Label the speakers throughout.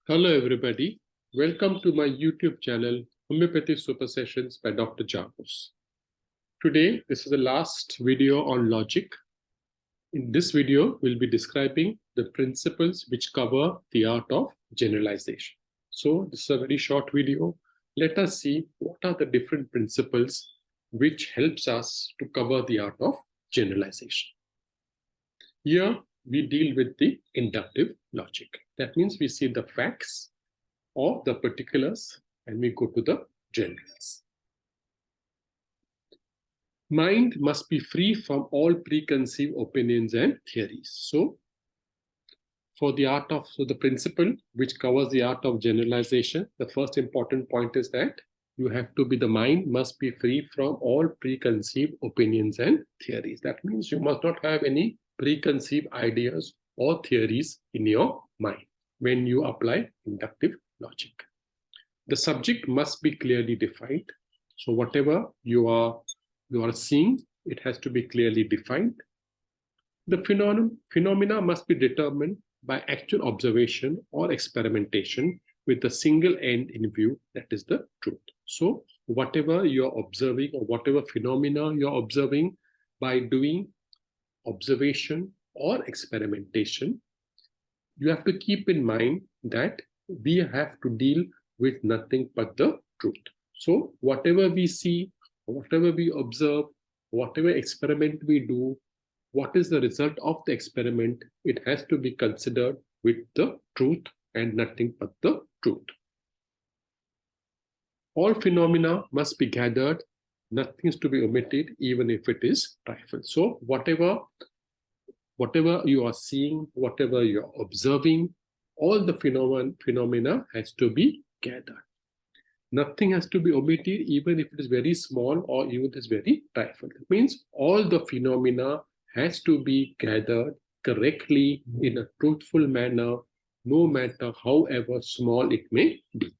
Speaker 1: Hello everybody, welcome to my YouTube channel Homoeopathy Super Sessions by Dr. Jarvis. Today, this is the last video on logic. In this video, we'll be describing the principles which cover the art of generalization. So this is a very short video. Let us see what are the different principles which helps us to cover the art of generalization. Here, we deal with the inductive logic. That means we see the facts or the particulars and we go to the generals. Mind must be free from all preconceived opinions and theories. So, for the principle which covers the art of generalization, the first important point is that the mind must be free from all preconceived opinions and theories. That means you must not have any preconceived ideas or theories in your mind when you apply inductive logic. The subject must be clearly defined. So whatever you are seeing, it has to be clearly defined. The phenomena must be determined by actual observation or experimentation with a single end in view, that is the truth. So whatever you're observing or whatever phenomena you're observing by doing observation or experimentation, you have to keep in mind that we have to deal with nothing but the truth. So whatever we see, whatever we observe, whatever experiment we do, what is the result of the experiment, it has to be considered with the truth and nothing but the truth. All phenomena must be gathered, nothing is to be omitted, even if it is trifle. So whatever you are seeing, whatever you're observing, all the phenomena has to be gathered. Nothing has to be omitted, even if it is very small or even it is very trifle. It means all the phenomena has to be gathered correctly in a truthful manner, no matter however small it may be.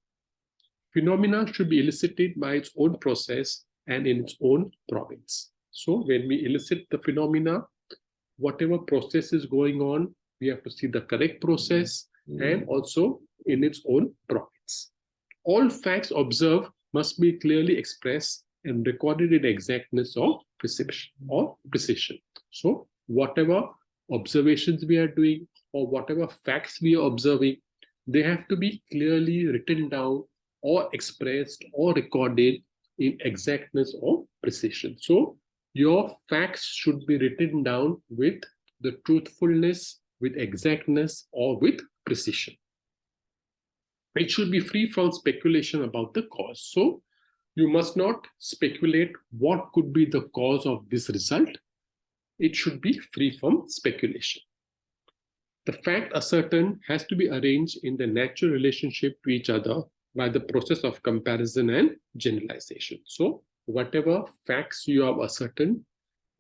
Speaker 1: Phenomena should be elicited by its own process and in its own province. So when we elicit the phenomena, whatever process is going on, we have to see the correct process and also in its own province. All facts observed must be clearly expressed and recorded in exactness or precision. So whatever observations we are doing or whatever facts we are observing, they have to be clearly written down or expressed or recorded in exactness or precision. So your facts should be written down with the truthfulness, with exactness, or with precision. It should be free from speculation about the cause. So you must not speculate what could be the cause of this result. It should be free from speculation. The fact ascertained has to be arranged in the natural relationship to each other by the process of comparison and generalization. So whatever facts you have ascertained,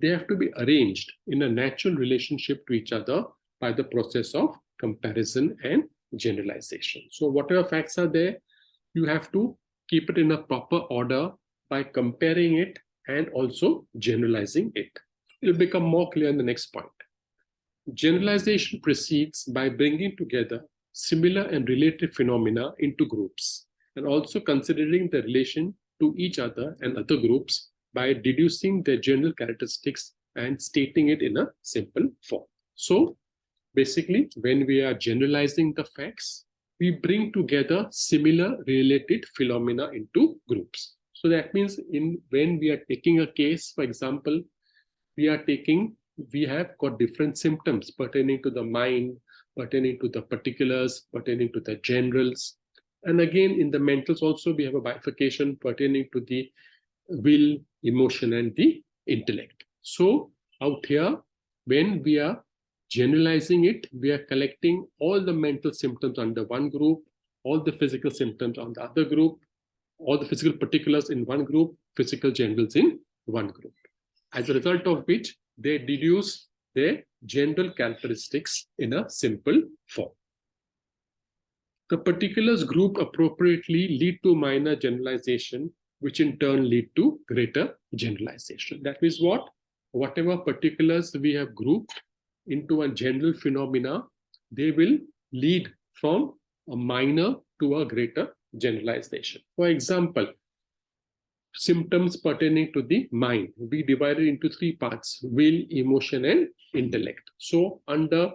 Speaker 1: they have to be arranged in a natural relationship to each other by the process of comparison and generalization. So whatever facts are there, you have to keep it in a proper order by comparing it and also generalizing it. It will become more clear in the next point. Generalization proceeds by bringing together similar and related phenomena into groups and also considering the relation to each other and other groups by deducing their general characteristics and stating it in a simple form. So basically, when we are generalizing the facts, we bring together similar related phenomena into groups. So that means when we are taking a case, for example, we have got different symptoms pertaining to the mind, pertaining to the particulars, pertaining to the generals. And again, in the mentals also, we have a bifurcation pertaining to the will, emotion, and the intellect. So out here, when we are generalizing it, we are collecting all the mental symptoms under one group, all the physical symptoms on the other group, all the physical particulars in one group, physical generals in one group. As a result of which, they deduce their general characteristics in a simple form. The particulars grouped appropriately lead to minor generalization, which in turn lead to greater generalization. That means what? Whatever particulars we have grouped into a general phenomena, they will lead from a minor to a greater generalization. For example, symptoms pertaining to the mind, we divided into three parts: will, emotion, and intellect. So under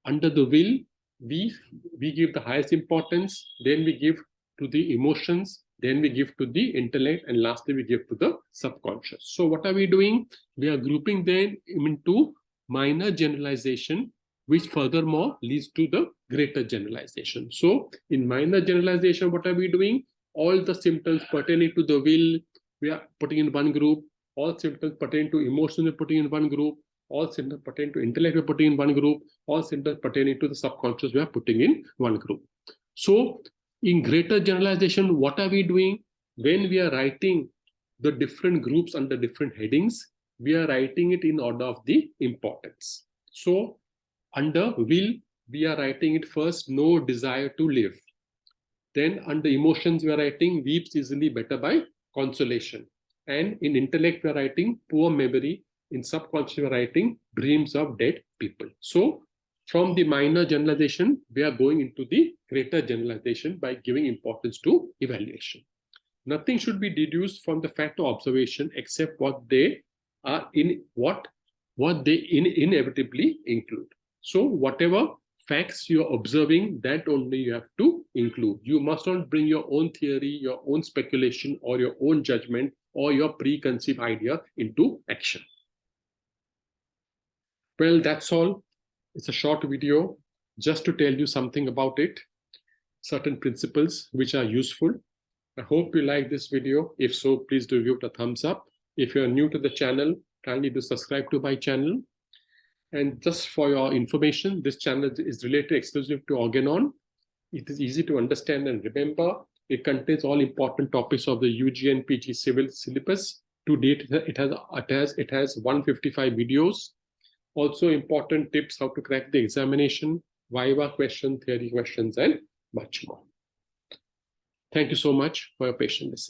Speaker 1: the will, we give the highest importance, then we give to the emotions, then we give to the intellect, and lastly we give to the subconscious. So what are we doing? We are grouping them into minor generalization, which furthermore leads to the greater generalization. So in minor generalization, what are we doing? All the symptoms pertaining to the will, we are putting in one group. All symptoms pertaining to emotion, we're putting in one group. All symptoms pertaining to intellect, we're putting in one group. All symptoms pertaining to the subconscious, we are putting in one group. So in greater generalization, what are we doing? When we are writing the different groups under different headings, we are writing it in order of the importance. So under will, we are writing it first, no desire to live. Then under emotions, we are writing weeps easily, better by consolation. And in intellect, we are writing poor memory. In subconscious, we are writing dreams of dead people. So from the minor generalization, we are going into the greater generalization by giving importance to evaluation. Nothing should be deduced from the fact of observation except what they are in what they inevitably include. So whatever facts you're observing, that only you have to include. You must not bring your own theory, your own speculation, or your own judgment, or your preconceived idea into action. Well, that's all. It's a short video just to tell you something about it, certain principles which are useful. I hope you like this video. If so, please do give it a thumbs up. If you're new to the channel, kindly do subscribe to my channel. And just for your information, this channel is related exclusively to Organon. It is easy to understand and remember. It contains all important topics of the UG and PG civil syllabus. To date, it has 155 videos. Also important tips how to crack the examination, Viva question, theory questions, and much more. Thank you so much for your patience.